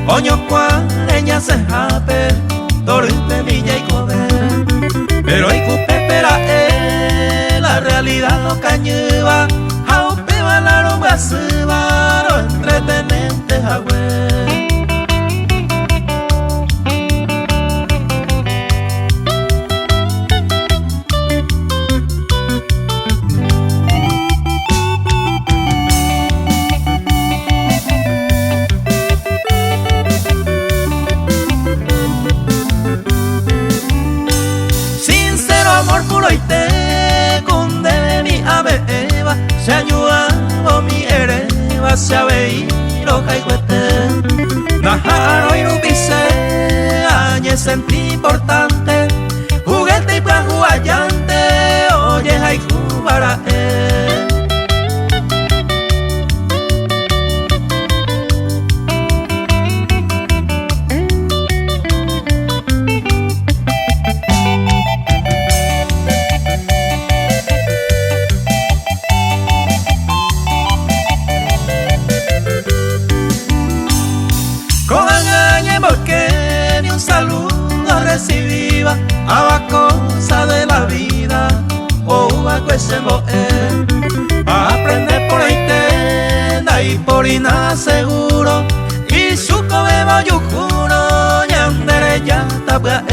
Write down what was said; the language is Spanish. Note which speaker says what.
Speaker 1: Oño cuareña se jape, torute milla y cobe. Pero hay cupepera la realidad no cañuba. Jaupe valaro guasuba, lo entretenente jagüe. Amor puro y te cunde mi ave eva, se ayuda mi hereva, se aveiro caihuete. Najaro y rubice, añe sentí importante, juguete y plajuayante, oye haiku para porque ni un saludo recibía a la cosa de la vida o a que se a aprender por ahí tenda y por ina seguro y su cobebo yucuro yandere ya tapga